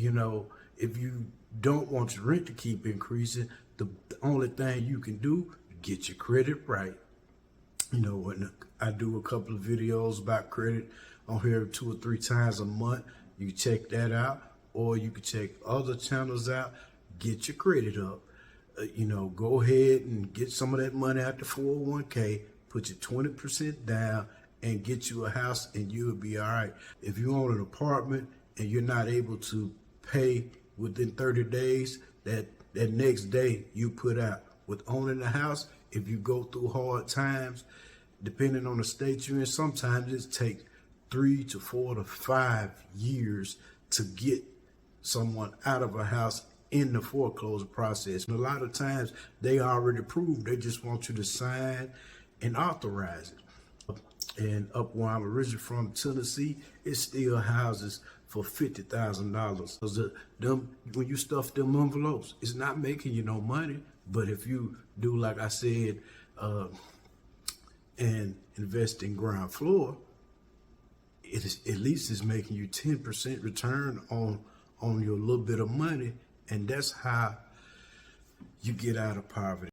You know, if you don't want your rent to keep increasing, the only thing you can do, get your credit right. You know, when I do a couple of videos about credit on here 2 or 3 times a month, you can check that out, or you can check other channels out. Get your credit up. You know, go ahead and get some of that money out the 401k, put your 20% down, and get you a house, and you'll be all right. If you own an apartment and you're not able to pay within 30 days, that next day you put out. With owning a house, if you go through hard times, depending on the state you're in, sometimes it takes 3 to 4 to 5 years to get someone out of a house in the foreclosure process. And a lot of times they already approved. They just want you to sign and authorize it. And up where I'm originally from, Tennessee, it still houses for $50,000. Because when you stuff them envelopes, it's not making you no money. But if you do, like I said, and invest in ground floor, it is at least is making you 10% return on your little bit of money, and that's how you get out of poverty.